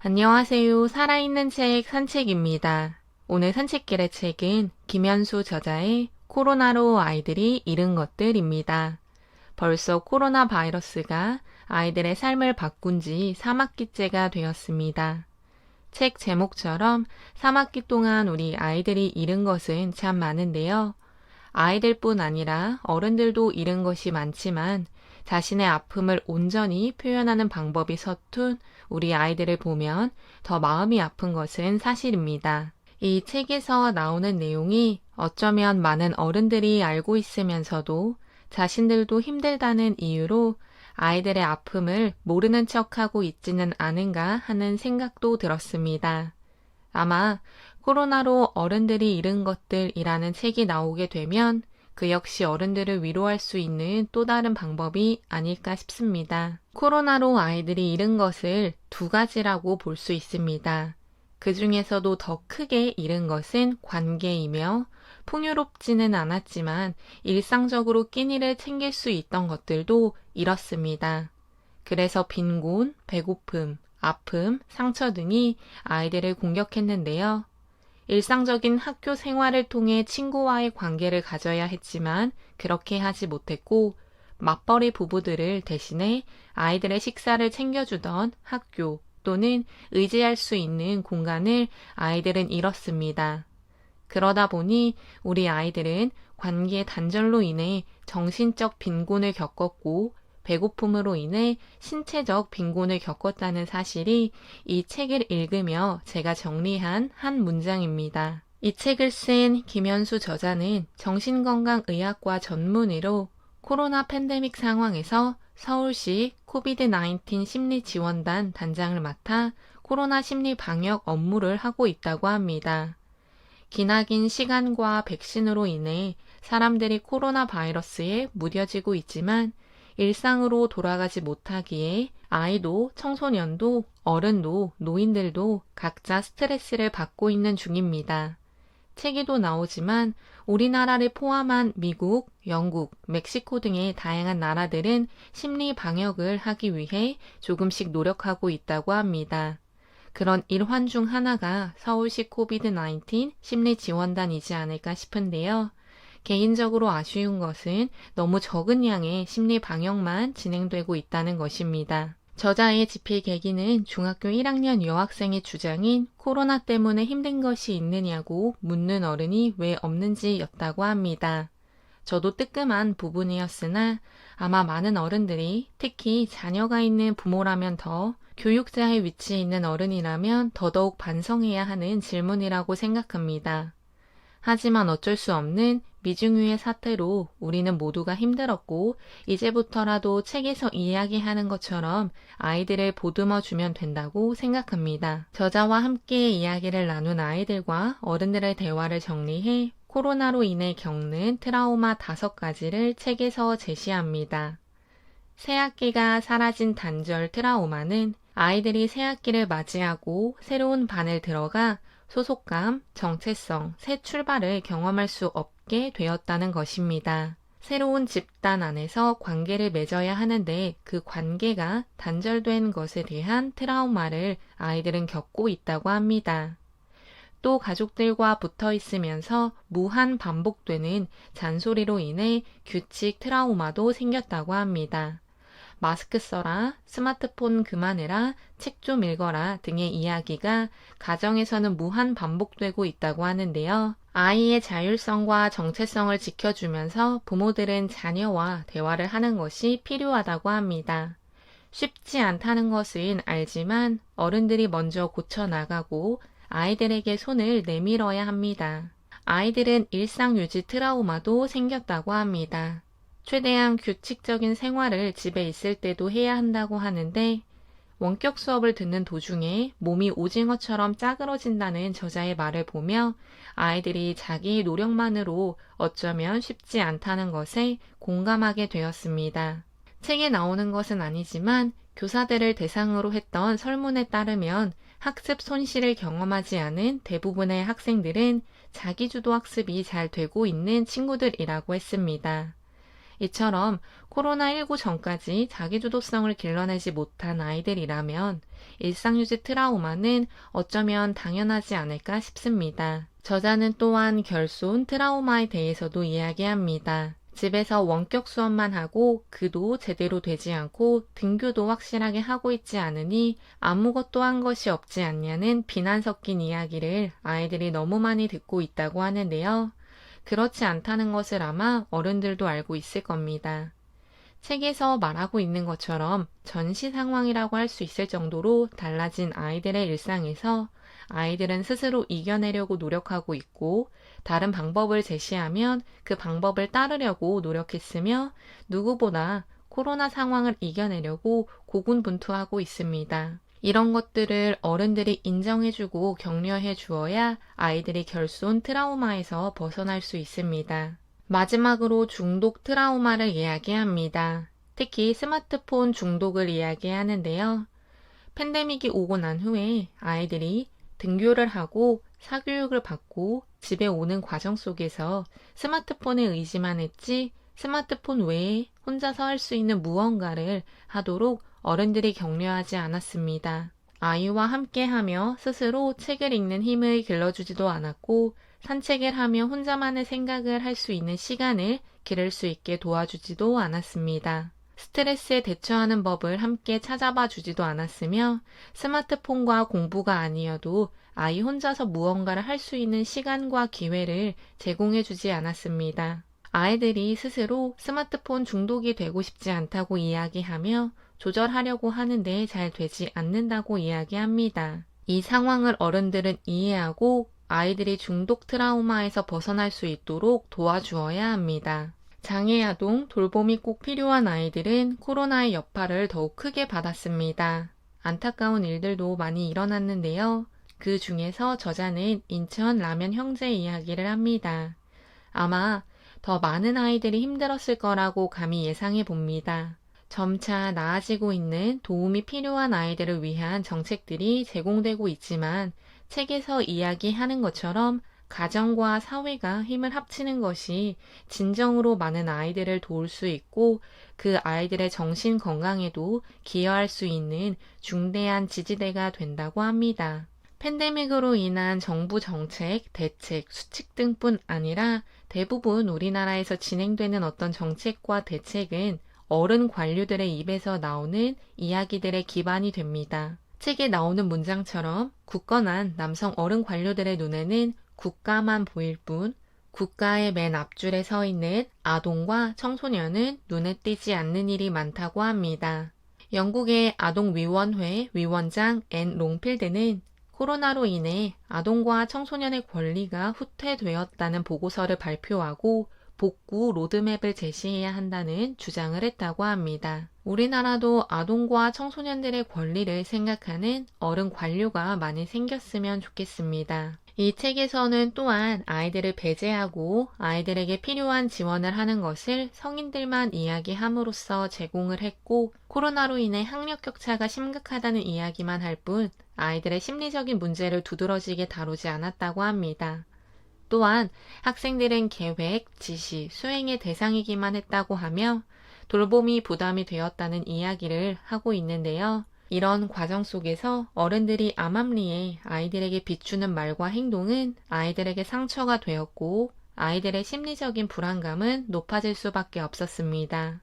안녕하세요. 살아있는 책 산책입니다. 오늘 산책길의 책은 김현수 저자의 코로나로 아이들이 잃은 것들입니다. 벌써 코로나 바이러스가 아이들의 삶을 바꾼 지 3학기째가 되었습니다. 책 제목처럼 3학기 동안 우리 아이들이 잃은 것은 참 많은데요. 아이들뿐 아니라 어른들도 잃은 것이 많지만 자신의 아픔을 온전히 표현하는 방법이 서툰 우리 아이들을 보면 더 마음이 아픈 것은 사실입니다. 이 책에서 나오는 내용이 어쩌면 많은 어른들이 알고 있으면서도 자신들도 힘들다는 이유로 아이들의 아픔을 모르는 척하고 있지는 않은가 하는 생각도 들었습니다. 아마 코로나로 어른들이 잃은 것들이라는 책이 나오게 되면 그 역시 어른들을 위로할 수 있는 또 다른 방법이 아닐까 싶습니다. 코로나로 아이들이 잃은 것을 두 가지라고 볼 수 있습니다. 그 중에서도 더 크게 잃은 것은 관계이며 풍요롭지는 않았지만 일상적으로 끼니를 챙길 수 있던 것들도 잃었습니다. 그래서 빈곤, 배고픔, 아픔, 상처 등이 아이들을 공격했는데요. 일상적인 학교 생활을 통해 친구와의 관계를 가져야 했지만 그렇게 하지 못했고 맞벌이 부부들을 대신해 아이들의 식사를 챙겨주던 학교 또는 의지할 수 있는 공간을 아이들은 잃었습니다. 그러다 보니 우리 아이들은 관계 단절로 인해 정신적 빈곤을 겪었고 배고픔으로 인해 신체적 빈곤을 겪었다는 사실이 이 책을 읽으며 제가 정리한 한 문장입니다. 이 책을 쓴 김현수 저자는 정신건강의학과 전문의로 코로나 팬데믹 상황에서 서울시 코비드-19 심리지원단 단장을 맡아 코로나 심리 방역 업무를 하고 있다고 합니다. 기나긴 시간과 백신으로 인해 사람들이 코로나 바이러스에 무뎌지고 있지만 일상으로 돌아가지 못하기에 아이도 청소년도 어른도 노인들도 각자 스트레스를 받고 있는 중입니다. 책에도 나오지만 우리나라를 포함한 미국, 영국, 멕시코 등의 다양한 나라들은 심리 방역을 하기 위해 조금씩 노력하고 있다고 합니다. 그런 일환 중 하나가 서울시 코비드-19 심리지원단이지 않을까 싶은데요. 개인적으로 아쉬운 것은 너무 적은 양의 심리 방역만 진행되고 있다는 것입니다. 저자의 집필 계기는 중학교 1학년 여학생의 주장인 코로나 때문에 힘든 것이 있느냐고 묻는 어른이 왜 없는지였다고 합니다. 저도 뜨끔한 부분이었으나 아마 많은 어른들이 특히 자녀가 있는 부모라면 더 교육자의 위치에 있는 어른이라면 더더욱 반성해야 하는 질문이라고 생각합니다. 하지만 어쩔 수 없는 미중유의 사태로 우리는 모두가 힘들었고 이제부터라도 책에서 이야기하는 것처럼 아이들을 보듬어 주면 된다고 생각합니다. 저자와 함께 이야기를 나눈 아이들과 어른들의 대화를 정리해 코로나로 인해 겪는 트라우마 5가지를 책에서 제시합니다. 새학기가 사라진 단절 트라우마는 아이들이 새학기를 맞이하고 새로운 반을 들어가 소속감, 정체성, 새 출발을 경험할 수 없게 되었다는 것입니다. 새로운 집단 안에서 관계를 맺어야 하는데 그 관계가 단절된 것에 대한 트라우마를 아이들은 겪고 있다고 합니다. 또 가족들과 붙어 있으면서 무한 반복되는 잔소리로 인해 규칙 트라우마도 생겼다고 합니다. 마스크 써라, 스마트폰 그만해라, 책 좀 읽어라 등의 이야기가 가정에서는 무한 반복되고 있다고 하는데요. 아이의 자율성과 정체성을 지켜주면서 부모들은 자녀와 대화를 하는 것이 필요하다고 합니다. 쉽지 않다는 것은 알지만 어른들이 먼저 고쳐나가고 아이들에게 손을 내밀어야 합니다. 아이들은 일상유지 트라우마도 생겼다고 합니다. 최대한 규칙적인 생활을 집에 있을 때도 해야 한다고 하는데 원격 수업을 듣는 도중에 몸이 오징어처럼 짜그러진다는 저자의 말을 보며 아이들이 자기의 노력만으로 어쩌면 쉽지 않다는 것에 공감하게 되었습니다. 책에 나오는 것은 아니지만 교사들을 대상으로 했던 설문에 따르면 학습 손실을 경험하지 않은 대부분의 학생들은 자기주도 학습이 잘 되고 있는 친구들이라고 했습니다. 이처럼 코로나19 전까지 자기주도성을 길러내지 못한 아이들이라면 일상유지 트라우마는 어쩌면 당연하지 않을까 싶습니다. 저자는 또한 결손 트라우마에 대해서도 이야기합니다. 집에서 원격 수업만 하고 그도 제대로 되지 않고 등교도 확실하게 하고 있지 않으니 아무것도 한 것이 없지 않냐는 비난 섞인 이야기를 아이들이 너무 많이 듣고 있다고 하는데요. 그렇지 않다는 것을 아마 어른들도 알고 있을 겁니다. 책에서 말하고 있는 것처럼 전시 상황이라고 할 수 있을 정도로 달라진 아이들의 일상에서 아이들은 스스로 이겨내려고 노력하고 있고 다른 방법을 제시하면 그 방법을 따르려고 노력했으며 누구보다 코로나 상황을 이겨내려고 고군분투하고 있습니다. 이런 것들을 어른들이 인정해주고 격려해 주어야 아이들이 결손 트라우마에서 벗어날 수 있습니다. 마지막으로 중독 트라우마를 이야기합니다. 특히 스마트폰 중독을 이야기하는데요. 팬데믹이 오고 난 후에 아이들이 등교를 하고 사교육을 받고 집에 오는 과정 속에서 스마트폰에 의지만 했지 스마트폰 외에 혼자서 할 수 있는 무언가를 하도록 어른들이 격려하지 않았습니다. 아이와 함께하며 스스로 책을 읽는 힘을 길러주지도 않았고 산책을 하며 혼자만의 생각을 할 수 있는 시간을 기를 수 있게 도와주지도 않았습니다. 스트레스에 대처하는 법을 함께 찾아봐 주지도 않았으며 스마트폰과 공부가 아니어도 아이 혼자서 무언가를 할 수 있는 시간과 기회를 제공해 주지 않았습니다. 아이들이 스스로 스마트폰 중독이 되고 싶지 않다고 이야기하며 조절하려고 하는데 잘 되지 않는다고 이야기합니다. 이 상황을 어른들은 이해하고 아이들이 중독 트라우마에서 벗어날 수 있도록 도와주어야 합니다. 장애아동 돌봄이 꼭 필요한 아이들은 코로나의 여파를 더욱 크게 받았습니다. 안타까운 일들도 많이 일어났는데요. 그 중에서 저자는 인천 라면 형제 이야기를 합니다. 아마 더 많은 아이들이 힘들었을 거라고 감히 예상해 봅니다. 점차 나아지고 있는 도움이 필요한 아이들을 위한 정책들이 제공되고 있지만 책에서 이야기하는 것처럼 가정과 사회가 힘을 합치는 것이 진정으로 많은 아이들을 도울 수 있고 그 아이들의 정신 건강에도 기여할 수 있는 중대한 지지대가 된다고 합니다. 팬데믹으로 인한 정부 정책, 대책, 수칙 등뿐 아니라 대부분 우리나라에서 진행되는 어떤 정책과 대책은 어른 관료들의 입에서 나오는 이야기들의 기반이 됩니다. 책에 나오는 문장처럼 굳건한 남성 어른 관료들의 눈에는 국가만 보일 뿐 국가의 맨 앞줄에 서 있는 아동과 청소년은 눈에 띄지 않는 일이 많다고 합니다. 영국의 아동위원회 위원장 앤 롱필드는 코로나로 인해 아동과 청소년의 권리가 후퇴되었다는 보고서를 발표하고 복구 로드맵을 제시해야 한다는 주장을 했다고 합니다. 우리나라도 아동과 청소년들의 권리를 생각하는 어른 관료가 많이 생겼으면 좋겠습니다. 이 책에서는 또한 아이들을 배제하고 아이들에게 필요한 지원을 하는 것을 성인들만 이야기함으로써 제공을 했고 코로나로 인해 학력 격차가 심각하다는 이야기만 할 뿐 아이들의 심리적인 문제를 두드러지게 다루지 않았다고 합니다. 또한 학생들은 계획, 지시, 수행의 대상이기만 했다고 하며 돌봄이 부담이 되었다는 이야기를 하고 있는데요. 이런 과정 속에서 어른들이 암암리에 아이들에게 비추는 말과 행동은 아이들에게 상처가 되었고 아이들의 심리적인 불안감은 높아질 수밖에 없었습니다.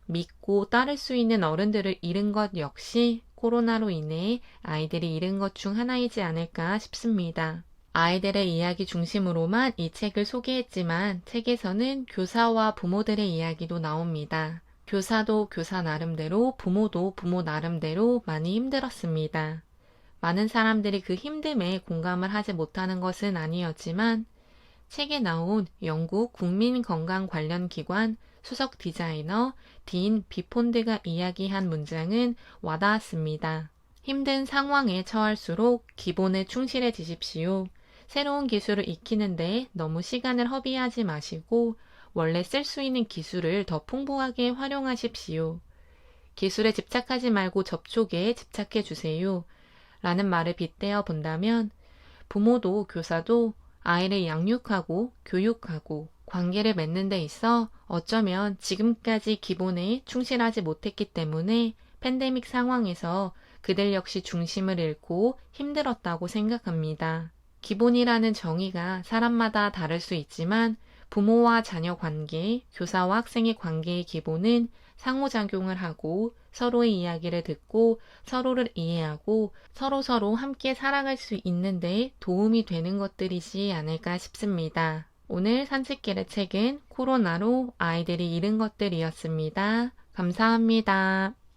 믿고 따를 수 있는 어른들을 잃은 것 역시 코로나로 인해 아이들이 잃은 것 중 하나이지 않을까 싶습니다. 아이들의 이야기 중심으로만 이 책을 소개했지만 책에서는 교사와 부모들의 이야기도 나옵니다. 교사도 교사 나름대로, 부모도 부모 나름대로 많이 힘들었습니다. 많은 사람들이 그 힘듦에 공감을 하지 못하는 것은 아니었지만 책에 나온 영국 국민건강 관련 기관 수석 디자이너 딘 비폰드가 이야기한 문장은 와닿았습니다. 힘든 상황에 처할수록 기본에 충실해지십시오. 새로운 기술을 익히는데 너무 시간을 허비하지 마시고 원래 쓸 수 있는 기술을 더 풍부하게 활용하십시오. 기술에 집착하지 말고 접촉에 집착해 주세요. 라는 말을 빗대어 본다면 부모도 교사도 아이를 양육하고 교육하고 관계를 맺는 데 있어 어쩌면 지금까지 기본에 충실하지 못했기 때문에 팬데믹 상황에서 그들 역시 중심을 잃고 힘들었다고 생각합니다. 기본이라는 정의가 사람마다 다를 수 있지만 부모와 자녀 관계, 교사와 학생의 관계의 기본은 상호작용을 하고 서로의 이야기를 듣고 서로를 이해하고 서로서로 함께 살아갈 수 있는 데 도움이 되는 것들이지 않을까 싶습니다. 오늘 산책길의 책은 코로나로 아이들이 잃은 것들이었습니다. 감사합니다.